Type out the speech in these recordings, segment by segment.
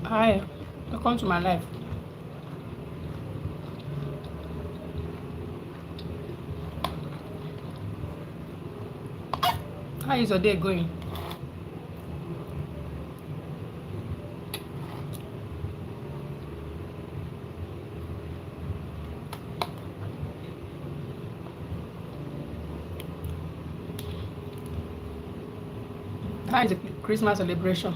Hi, welcome to my life. How is your day going? How is the Christmas celebration?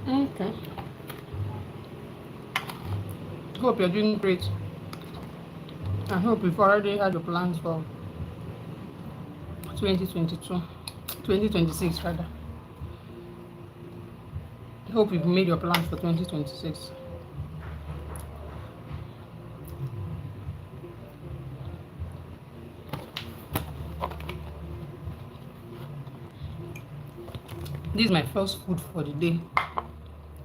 Okay. Hope you're doing great. I hope you've already had your plans for 2022, 2026 rather. Hope you've made your plans for 2026. This is my first food for the day.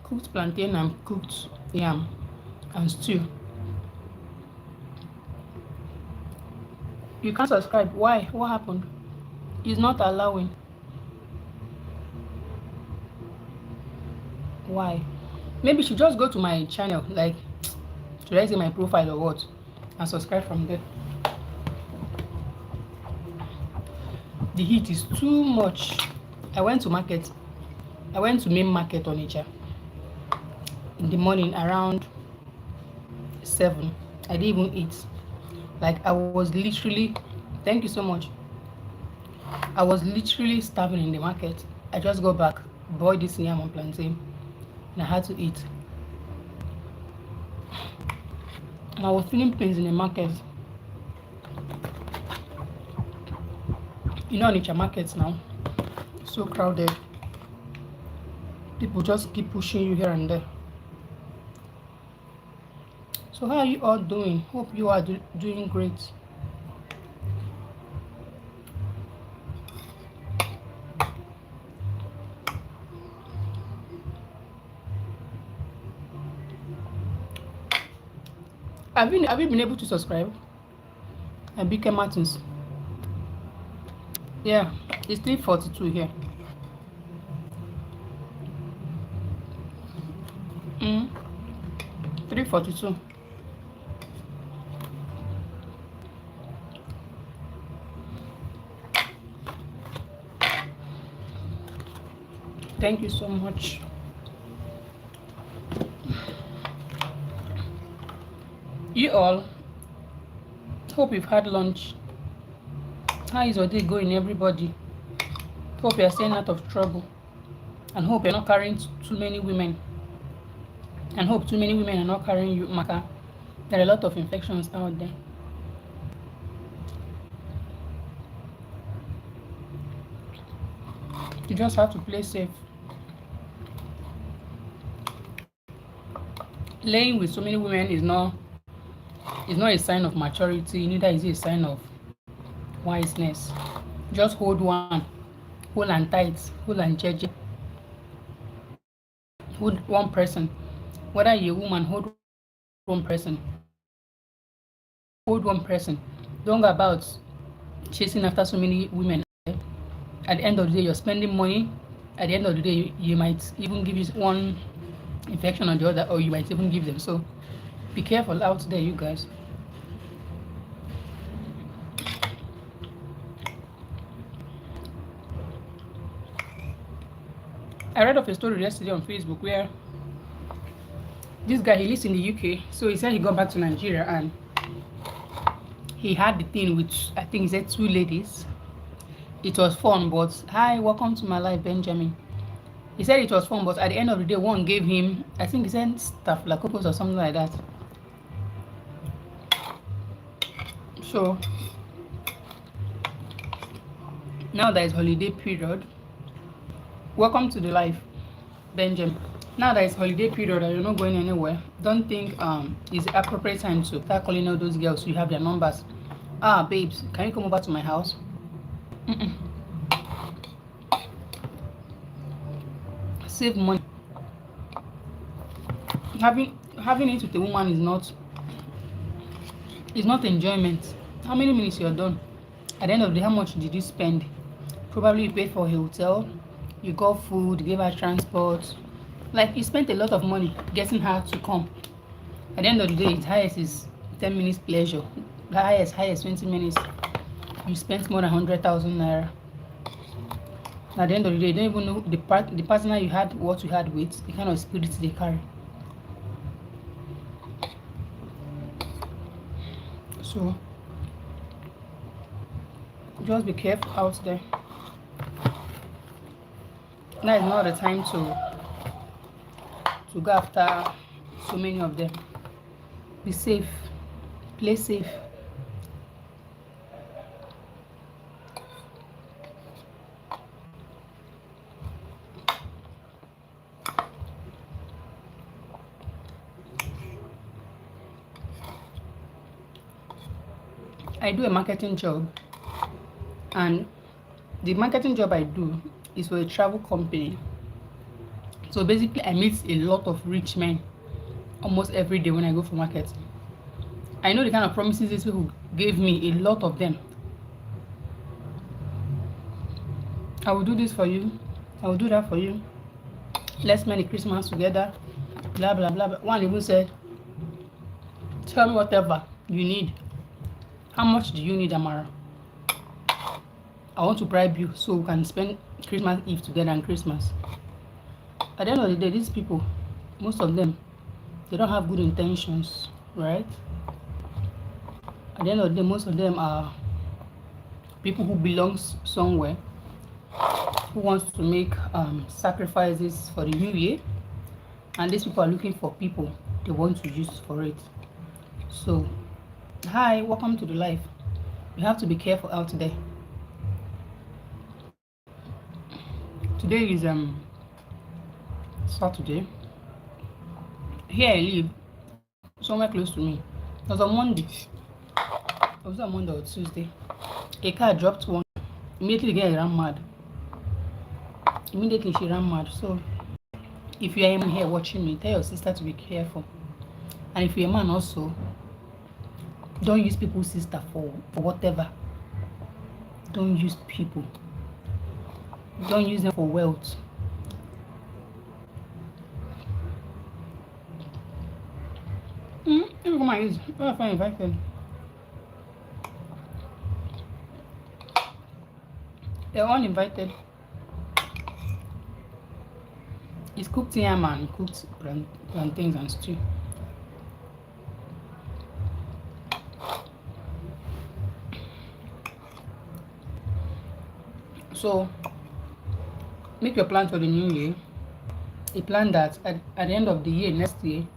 Cooked plantain and cooked yam and stew. You can't subscribe. Why? What happened? It's not allowing. Why? Maybe you should just go to my channel, like, should I say my profile or what, and subscribe from there. The heat is too much. I went to market. I went to main market on Onitsha in the morning around 7. I didn't even eat. Like I was literally, thank you so much. I was literally starving in the market. I just got back, boiled this yam and plantain, and I had to eat. And I was feeling pains in the market. You know, Onitsha markets now, so crowded. People just keep pushing you here and there. So how are you all doing? Hope you are doing great. Have you been able to subscribe? And BK Martins. Yeah, it's 3:42 here. 3:42. Thank you so much. You all, hope you've had lunch. How is your day going, everybody? Hope you're staying out of trouble. And hope you're not carrying too many women. And hope too many women are not carrying you, Maka. There are a lot of infections out there. You just have to play safe. Laying with so many women is not a sign of maturity, neither is it a sign of wiseness. Just hold one, hold and tight, hold and jeje. Hold one person. Whether you're a woman, hold one person. Hold one person. Don't go about chasing after so many women. At the end of the day, you're spending money. At the end of the day, you might even give you one infection or the other, or you might even give them. So be careful out there, you guys. I read of a story yesterday on Facebook where this guy, he lives in the UK, so he said he got back to Nigeria and he had the thing with, I think he said 2 ladies. It was fun, but hi, welcome to my life, Benjamin. He said it was fun, but at the end of the day, one gave him, I think he said staphylococcus or something like that. So now that it's holiday period, welcome to the life, Benjamin. Now that it's holiday period and you're not going anywhere, don't think it's the appropriate time to start calling all those girls. You have their numbers. Babes, can you come over to my house? Save money. Having it with a woman is not enjoyment. How many minutes you're done? At the end of the day, how much did you spend? Probably you paid for a hotel, you got food, gave her transport. Like you spent a lot of money getting her to come. At the end of the day, its highest is 10 minutes pleasure. The highest 20 minutes. You spent more than 100,000 naira. At the end of the day, you don't even know the partner you had, what you had with, the kind of spirit they carry. So just be careful out there. Now is not the time to go after so many of them. Be safe. Play safe. I do a marketing job, and the marketing job I do is for a travel company. So basically I meet a lot of rich men almost every day when I go for market. I know the kind of promises these people gave me, a lot of them. I will do this for you, I will do that for you, let's spend the Christmas together, blah blah blah. One even said, tell me whatever you need. How much do you need, Amara? I want to bribe you so we can spend Christmas Eve together and Christmas. At the end of the day, these people, most of them, they don't have good intentions, right? At the end of the day, most of them are people who belongs somewhere, who wants to make sacrifices for the new year, and these people are looking for people they want to use for it. So, hi, welcome to the life. You have to be careful out there. Today is Saturday. Here I live, somewhere close to me. It was on Monday. It was on Monday or Tuesday. A car dropped one. Immediately the girl ran mad. Immediately she ran mad. So if you are even here watching me, tell your sister to be careful. And if you're a man also, don't use people's sister for whatever. Don't use people. Don't use them for wealth. Everyone use. What if I invited? They're all invited. It's cooked yam and cooked plantains and stew. So make your plan for the new year. A plan that at the end of the year, next year,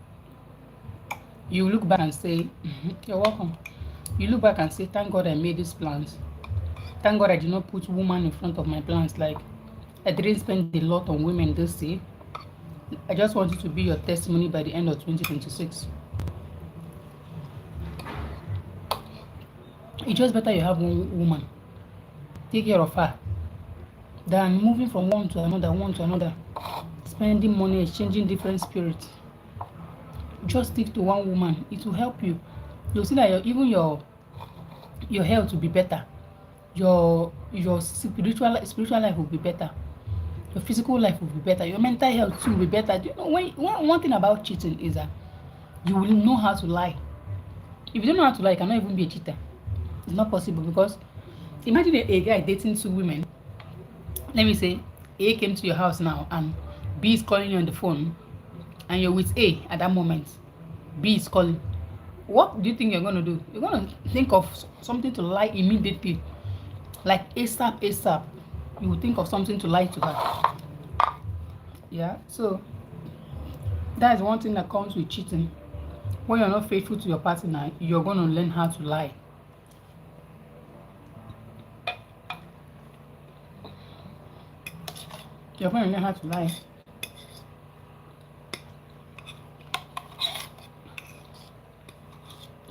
you look back and say, you're welcome. You look back and say, thank God I made these plans. Thank God I did not put woman in front of my plans. Like, I didn't spend a lot on women this year. I just want it to be your testimony by the end of 2026. It's just better you have one woman. Take care of her than moving from one to another, spending money, exchanging different spirits. Just stick to one woman. It will help you. You'll see that even your health will be better. Your spiritual life will be better. Your physical life will be better. Your mental health too will be better. Do you know, one thing about cheating is that you will know how to lie. If you don't know how to lie, you cannot even be a cheater. It's not possible, because imagine a guy dating two women. Let me say A came to your house now and B is calling you on the phone, and you're with A at that moment. B is calling. What do you think you're going to do? You're going to think of something to lie immediately. Like ASAP. You will think of something to lie to her. Yeah, so that is one thing that comes with cheating. When you're not faithful to your partner, you're going to learn how to lie. You're going to learn how to lie.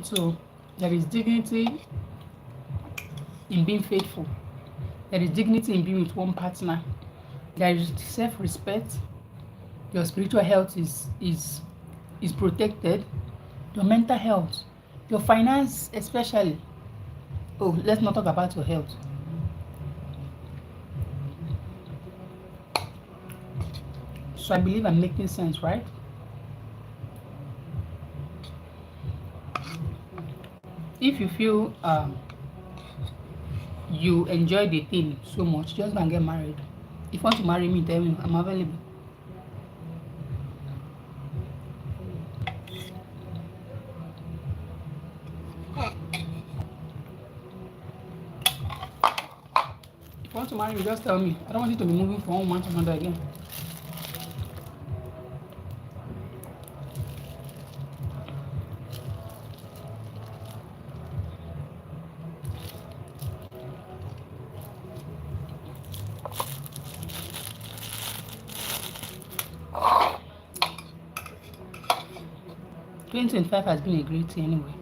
So there is dignity in being faithful. There is dignity in being with one partner. There is self-respect. Your spiritual health is protected. Your mental health, your finance especially. Oh, let's not talk about your health. So I believe I'm making sense, right? If you feel you enjoy the thing so much, just go and get married. If you want to marry me, tell me I'm available. If you want to marry me, just tell me. I don't want you to be moving from one to another again. 2025 has been a great year anyway.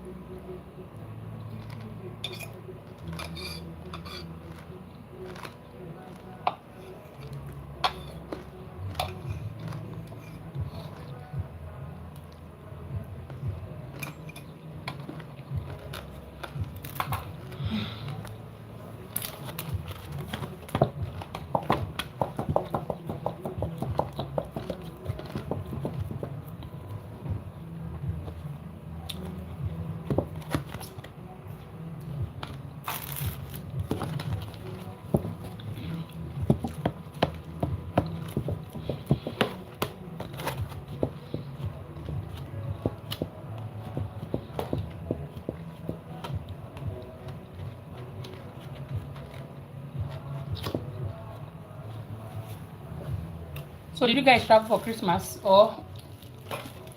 So did you guys travel for Christmas or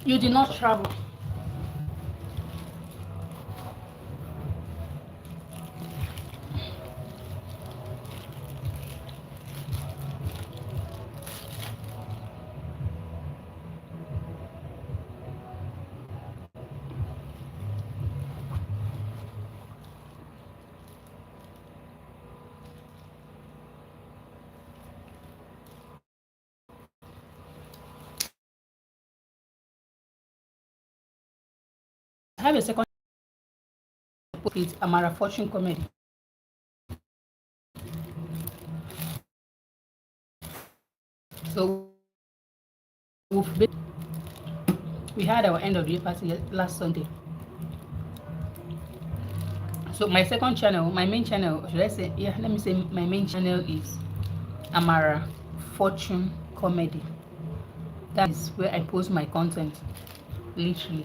you did not travel? I have a second with Amara Fortune Comedy. So we had our end of the year party last Sunday. So my second channel, my main channel, should I say, yeah, let me say my main channel is Amara Fortune Comedy. That is where I post my content, literally.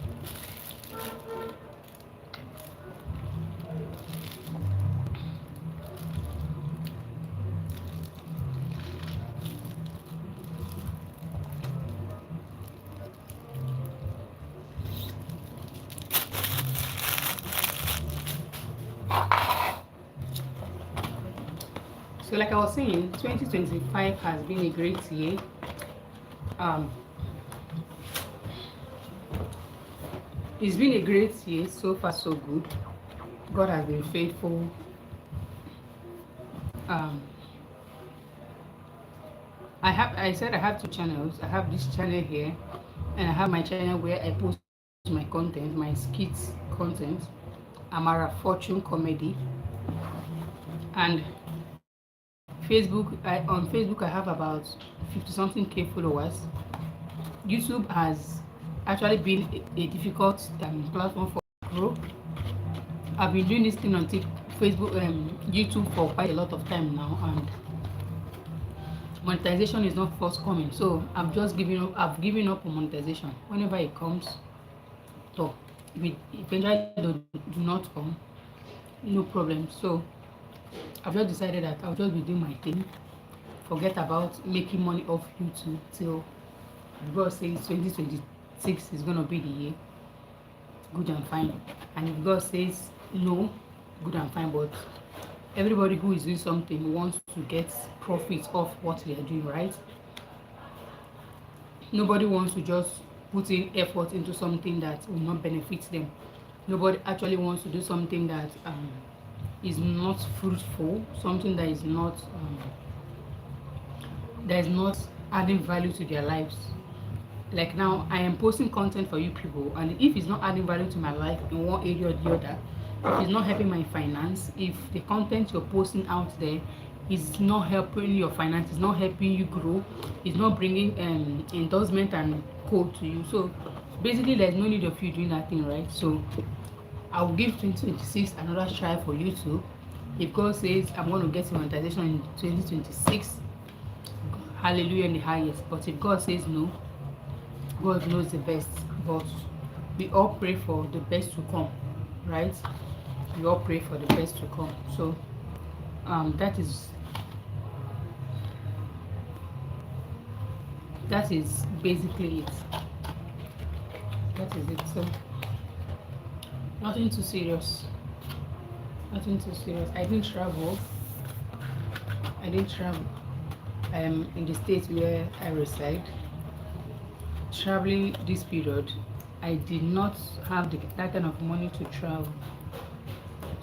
So like I was saying, 2025 has been a great year. Um, it's been a great year, so far so good. God has been faithful. Um, I said I have two channels. I have this channel here, and I have my channel where I post my content, my skits content, Amara Fortune Comedy, and on Facebook I have about 50 something K followers. YouTube has actually been a difficult platform for growth. I've been doing this thing on Facebook, YouTube for quite a lot of time now, and monetization is not forthcoming. So I've just given up. I've given up on monetization. Whenever it comes, so if it eventually do not come, no problem. So I've just decided that I'll just be doing my thing. Forget about making money off YouTube till God says 2026 is gonna be the year. Good and fine. And if God says no, good and fine. But everybody who is doing something wants to get profit off what they are doing, right? Nobody wants to just put in effort into something that will not benefit them. Nobody actually wants to do something that is not fruitful, something that is not adding value to their lives. Like now, I am posting content for you people, and if it's not adding value to my life in one area or the other, if it's not helping my finance, if the content you're posting out there is not helping your finance, it's not helping you grow, it's not bringing endorsement and code to you. So basically there's no need of you doing that thing, right? So I will give 2026 another try for YouTube. If God says I'm going to get monetization in 2026, hallelujah in the highest. But if God says no, God knows the best. But we all pray for the best to come, right? We all pray for the best to come. So that is basically it. That is it. So nothing too serious. Nothing too serious. I didn't travel. I am in the state where I reside. Traveling this period, I did not have that kind of money to travel.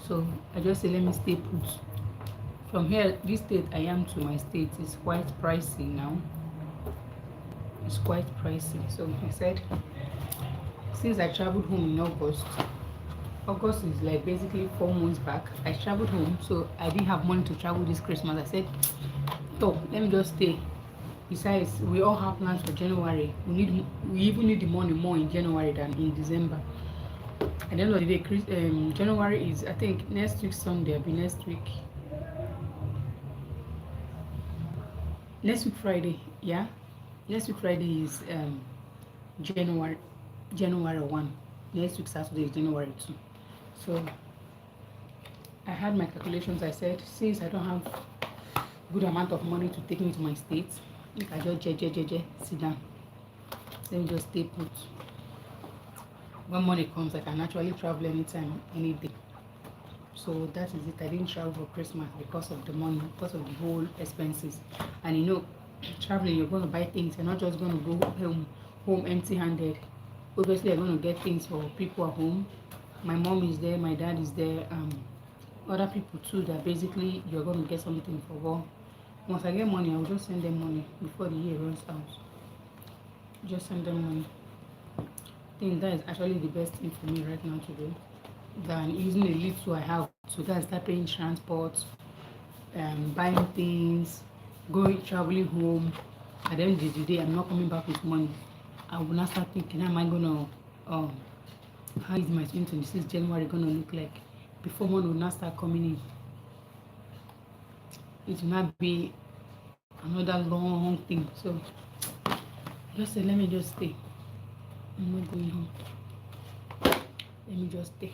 So I just say let me stay put. From here, this state I am to my state is quite pricey now. It's quite pricey. So I said, since I traveled home in August is like basically 4 months back. I traveled home, so I didn't have money to travel this Christmas. I said, so let me just stay. Besides, we all have plans for January. We even need the money more in January than in December. At the end of the day, January is, I think, next week Sunday. I'll be next week Friday. Yeah, next week Friday is January 1. Next week Saturday is January 2. So I had my calculations. I said, since I don't have good amount of money to take me to my state, if I just sit down, let me just stay put. When money comes, I can actually travel anytime, any day. So that is it. I didn't travel for Christmas because of the money, because of the whole expenses. And you know, traveling, you're going to buy things. You're not just going to go home empty-handed. Obviously, you're going to get things for people at home. My mom is there, my dad is there, other people too, that basically you're going to get something for. Well, once I get money, I'll just send them money before the year runs out. Just send them money. I think that is actually the best thing for me right now to do than using the little I have to guys start paying transport, buying things, traveling home. At the end of the day, I'm not coming back with money. I will not start thinking, how am I gonna how is my 2026 January gonna look like? Before money will not start coming in, it will not be another long thing. So just say, let me just stay. I'm not going home. Let me just stay.